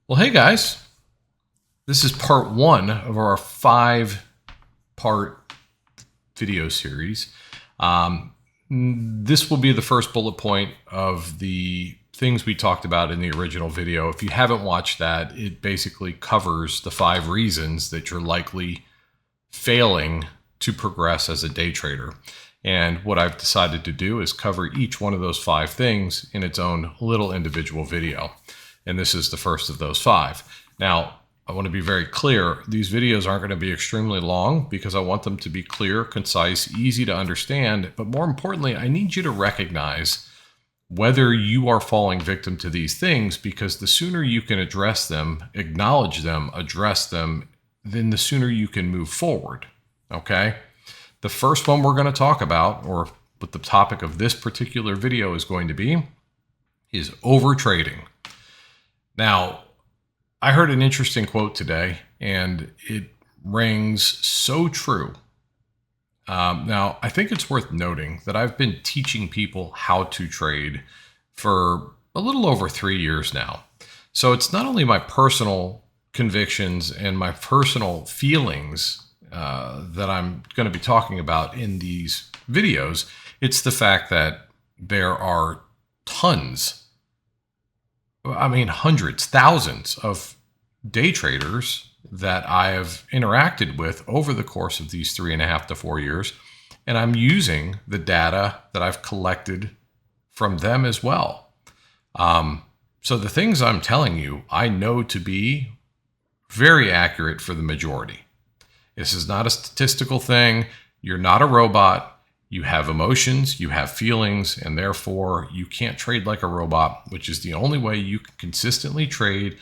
Well, hey guys, this is part one of our 5-part video series. This will be the first bullet point of the things we talked about in the original video. If you haven't watched that, it basically covers the 5 reasons that you're likely failing to progress as a day trader. And what I've decided to do is cover each one of those 5 things in its own little individual video. And this is the first of those 5. Now, I want to be very clear. These videos aren't going to be extremely long because I want them to be clear, concise, easy to understand. But more importantly, I need you to recognize whether you are falling victim to these things, because the sooner you can address them, acknowledge them, address them, then the sooner you can move forward. Okay? The first one we're going to talk about, or what the topic of this particular video is going to be, is overtrading. Now, I heard an interesting quote today, and it rings so true. Now, I think it's worth noting that I've been teaching people how to trade for a little over 3 years now. So it's not only my personal convictions and my personal feelings that I'm going to be talking about in these videos. It's the fact that there are hundreds, thousands of day traders that I have interacted with over the course of these 3.5 to 4 years. And I'm using the data that I've collected from them as well. So the things I'm telling you, I know to be very accurate for the majority. This is not a statistical thing. You're not a robot. You have emotions, you have feelings, and therefore you can't trade like a robot, which is the only way you can consistently trade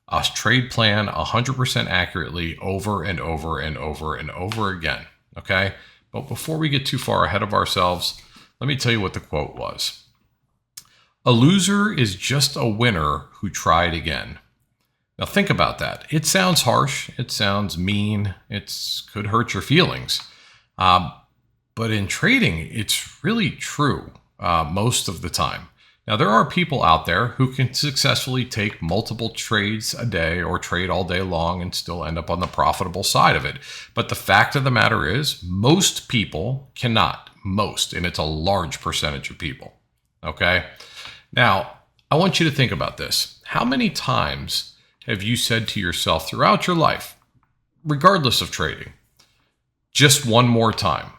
a trade plan 100% accurately over and over and over and over again. Okay? But before we get too far ahead of ourselves, let me tell you what the quote was. A loser is just a winner who tried again. Now think about that. It sounds harsh. It sounds mean. It could hurt your feelings. But in trading, it's really true most of the time. Now, there are people out there who can successfully take multiple trades a day or trade all day long and still end up on the profitable side of it. But the fact of the matter is, most people cannot. Most, and it's a large percentage of people. Okay? Now, I want you to think about this. How many times have you said to yourself throughout your life, regardless of trading, just one more time?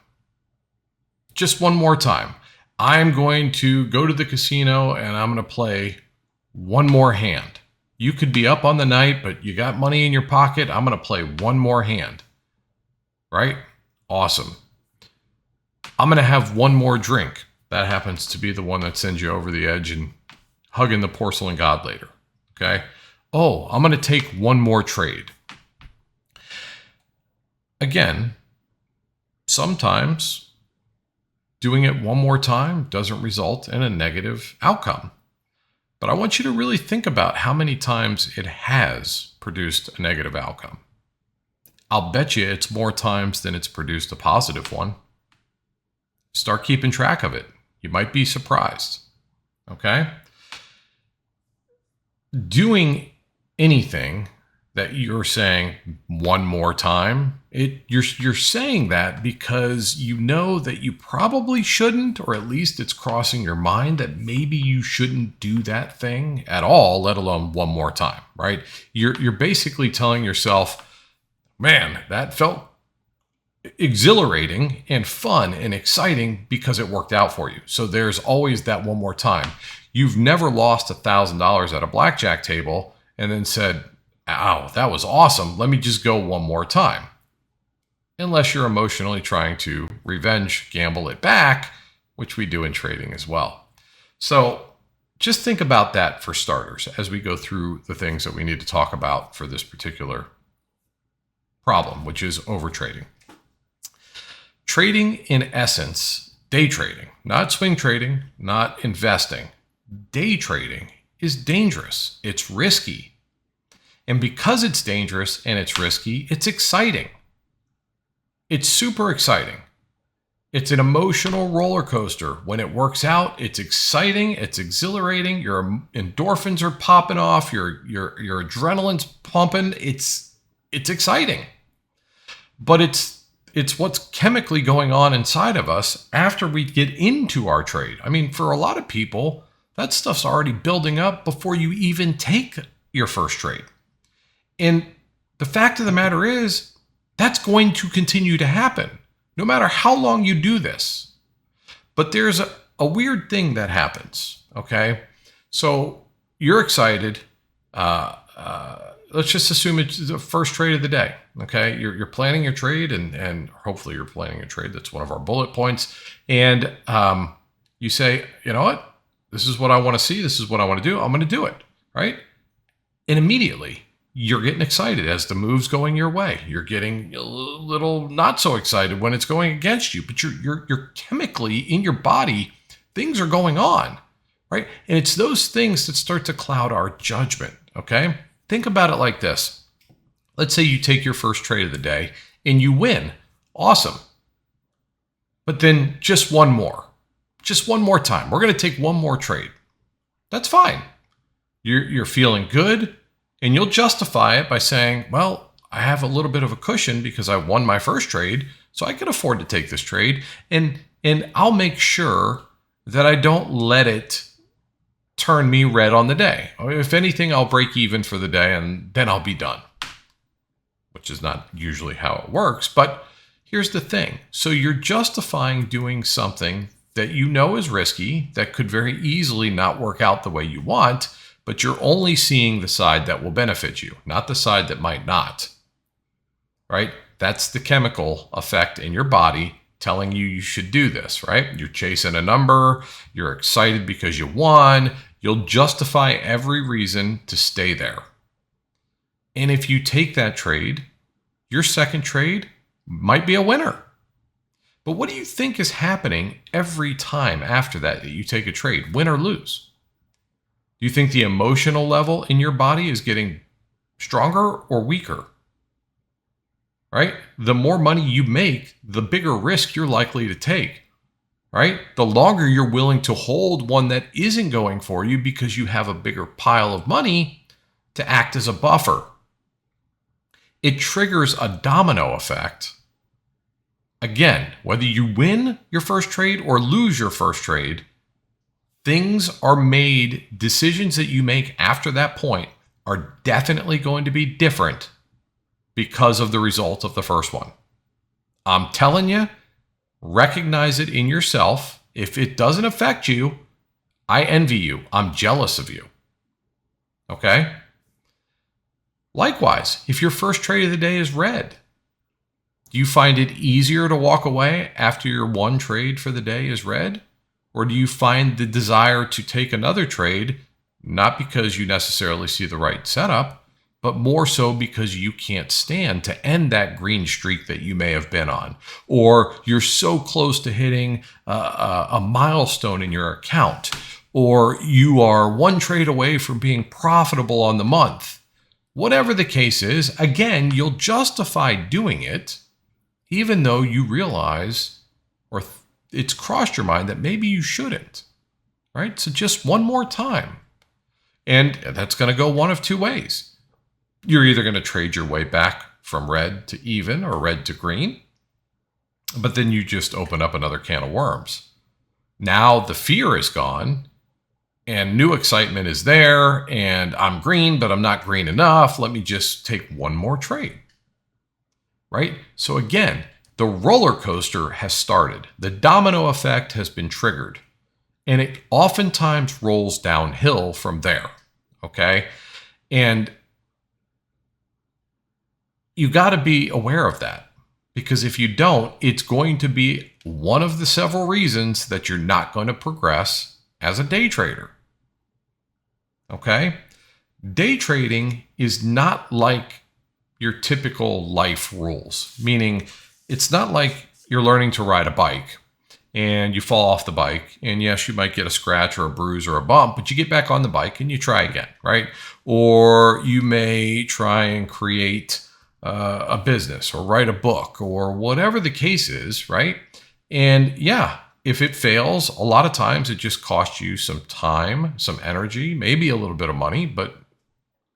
Just one more time. I'm going to go to the casino and I'm going to play one more hand. You could be up on the night, but you got money in your pocket. I'm going to play one more hand. Right? Awesome. I'm going to have one more drink. That happens to be the one that sends you over the edge and hugging the porcelain god later. Okay? Oh, I'm going to take one more trade. Again, sometimes doing it one more time doesn't result in a negative outcome. But I want you to really think about how many times it has produced a negative outcome. I'll bet you it's more times than it's produced a positive one. Start keeping track of it. You might be surprised. Okay? Doing anything that you're saying one more time, you're saying that because you know that you probably shouldn't, or at least it's crossing your mind that maybe you shouldn't do that thing at all, let alone one more time, right? You're basically telling yourself, man, that felt exhilarating and fun and exciting because it worked out for you. So there's always that one more time. You've never lost $1,000 at a blackjack table and then said, "Ow, that was awesome. Let me just go one more time." Unless you're emotionally trying to revenge gamble it back, which we do in trading as well. So just think about that for starters as we go through the things that we need to talk about for this particular problem, which is overtrading. Trading, in essence, day trading, not swing trading, not investing. Day trading is dangerous. It's risky. And because it's dangerous and it's risky, it's exciting. It's super exciting. It's an emotional roller coaster. When it works out, it's exciting, it's exhilarating. Your endorphins are popping off, your adrenaline's pumping. It's exciting. But it's what's chemically going on inside of us after we get into our trade. I mean, for a lot of people, that stuff's already building up before you even take your first trade. And the fact of the matter is, that's going to continue to happen, no matter how long you do this. But there's a weird thing that happens, okay? So you're excited. Let's just assume it's the first trade of the day, okay? You're planning your trade, and hopefully you're planning a trade. That's one of our bullet points. And you say, you know what? This is what I want to see. This is what I want to do. I'm going to do it, right? And immediately, you're getting excited as the move's going your way. You're getting a little not so excited when it's going against you, but you're chemically in your body, things are going on, right? And it's those things that start to cloud our judgment, okay? Think about it like this. Let's say you take your first trade of the day and you win. Awesome. But then just one more time. We're going to take one more trade. That's fine. You're feeling good. And you'll justify it by saying, well, I have a little bit of a cushion because I won my first trade, so I can afford to take this trade. And I'll make sure that I don't let it turn me red on the day. If anything, I'll break even for the day and then I'll be done, which is not usually how it works. But here's the thing. So you're justifying doing something that you know is risky, that could very easily not work out the way you want, but you're only seeing the side that will benefit you, not the side that might not, right? That's the chemical effect in your body telling you should do this, right? You're chasing a number, you're excited because you won, you'll justify every reason to stay there. And if you take that trade, your second trade might be a winner. But what do you think is happening every time after that you take a trade, win or lose? Do you think the emotional level in your body is getting stronger or weaker? Right? The more money you make, the bigger risk you're likely to take. Right? The longer you're willing to hold one that isn't going for you because you have a bigger pile of money to act as a buffer. It triggers a domino effect. Again, whether you win your first trade or lose your first trade, things are made, decisions that you make after that point are definitely going to be different because of the result of the first one. I'm telling you, recognize it in yourself. If it doesn't affect you, I envy you. I'm jealous of you. Okay? Likewise, if your first trade of the day is red, do you find it easier to walk away after your one trade for the day is red? Or do you find the desire to take another trade, not because you necessarily see the right setup, but more so because you can't stand to end that green streak that you may have been on? Or you're so close to hitting a milestone in your account, or you are one trade away from being profitable on the month. Whatever the case is, again, you'll justify doing it, even though you realize or it's crossed your mind that maybe you shouldn't, right? So just one more time. And that's going to go one of two ways. You're either going to trade your way back from red to even or red to green, but then you just open up another can of worms. Now the fear is gone and new excitement is there, and I'm green, but I'm not green enough. Let me just take one more trade, right? So again, the roller coaster has started. The domino effect has been triggered, and it oftentimes rolls downhill from there, okay? And you got to be aware of that, because if you don't, it's going to be one of the several reasons that you're not going to progress as a day trader, okay? Day trading is not like your typical life rules, meaning it's not like you're learning to ride a bike and you fall off the bike, and yes, you might get a scratch or a bruise or a bump, but you get back on the bike and you try again, right? Or you may try and create a business or write a book or whatever the case is, right? And yeah, if it fails, a lot of times it just costs you some time, some energy, maybe a little bit of money, but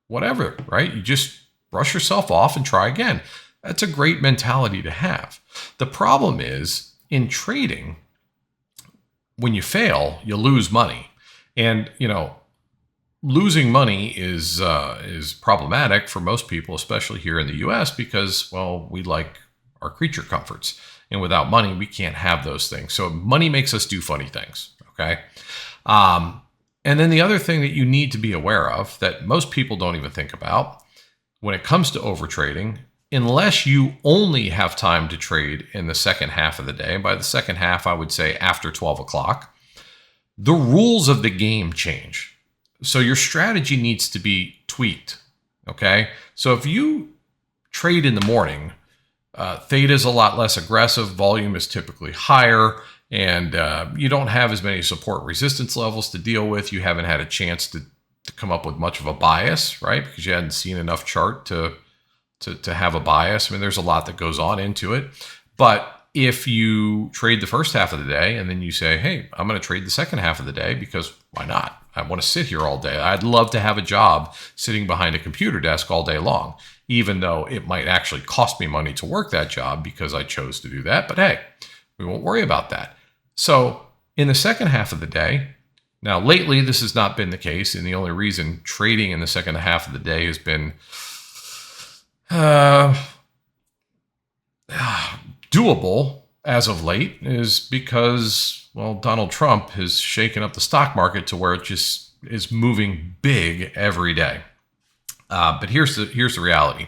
whatever, right? You just brush yourself off and try again. That's a great mentality to have. The problem is in trading, when you fail, you lose money. And, losing money is problematic for most people, especially here in the US, because, well, we like our creature comforts. And without money, we can't have those things. So money makes us do funny things, okay? And then the other thing that you need to be aware of that most people don't even think about when it comes to overtrading, unless you only have time to trade in the second half of the day, by the second half, I would say after 12 o'clock, the rules of the game change. So your strategy needs to be tweaked, okay? So if you trade in the morning, theta is a lot less aggressive, volume is typically higher, and you don't have as many support resistance levels to deal with. You haven't had a chance to come up with much of a bias, right? Because you hadn't seen enough chart to have a bias. I mean, there's a lot that goes on into it. But if you trade the first half of the day and then you say, hey, I'm going to trade the second half of the day because why not? I want to sit here all day. I'd love to have a job sitting behind a computer desk all day long, even though it might actually cost me money to work that job because I chose to do that. But hey, we won't worry about that. So in the second half of the day, now lately this has not been the case, and the only reason trading in the second half of the day has been doable as of late is because, well, Donald Trump has shaken up the stock market to where it just is moving big every day. But here's the reality.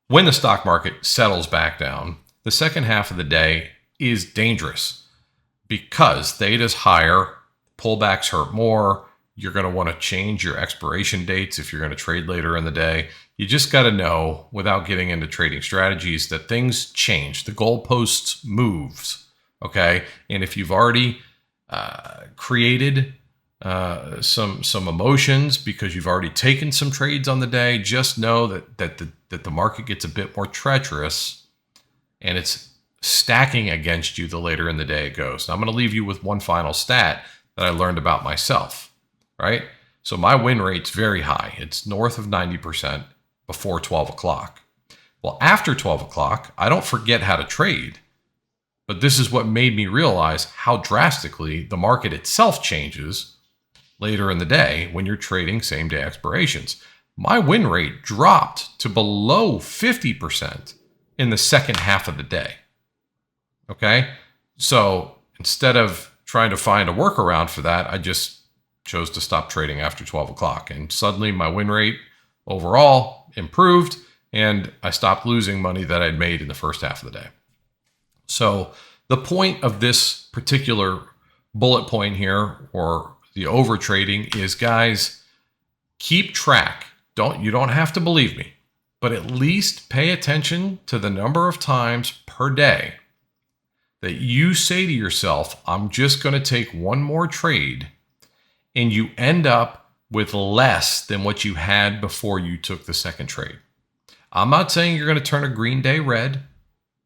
When the stock market settles back down, the second half of the day is dangerous because theta is higher, pullbacks hurt more. You're going to want to change your expiration dates if you're going to trade later in the day. You just got to know, without getting into trading strategies, that things change. The goalposts moves, okay? And if you've already created some emotions because you've already taken some trades on the day, just know that the market gets a bit more treacherous and it's stacking against you the later in the day it goes. Now, I'm going to leave you with one final stat that I learned about myself, right? So my win rate's very high. It's north of 90% before 12 o'clock. Well, after 12 o'clock, I don't forget how to trade, but this is what made me realize how drastically the market itself changes later in the day when you're trading same day expirations. My win rate dropped to below 50% in the second half of the day. Okay? So instead of trying to find a workaround for that, I just chose to stop trading after 12 o'clock. And suddenly my win rate overall improved and I stopped losing money that I'd made in the first half of the day. So the point of this particular bullet point here, or the over trading, is, guys, keep track. You don't have to believe me, but at least pay attention to the number of times per day that you say to yourself, I'm just going to take one more trade, and you end up with less than what you had before you took the second trade. I'm not saying you're going to turn a green day red.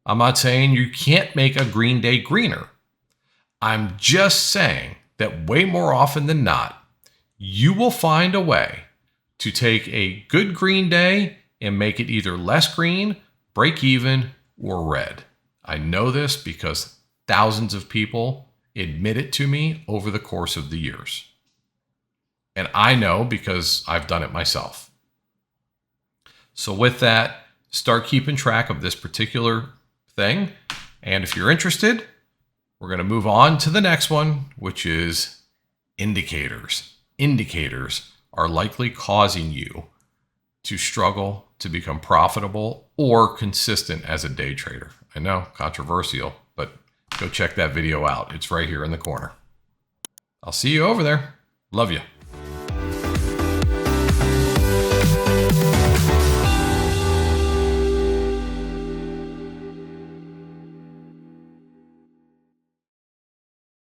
I'm not saying you can't make a green day greener. I'm just saying that way more often than not, you will find a way to take a good green day and make it either less green, break even, or red. I know this because thousands of people admit it to me over the course of the years. And I know because I've done it myself. So with that, start keeping track of this particular thing. And if you're interested, we're going to move on to the next one, which is indicators. Indicators are likely causing you to struggle to become profitable or consistent as a day trader. I know, controversial, but go check that video out. It's right here in the corner. I'll see you over there. Love you.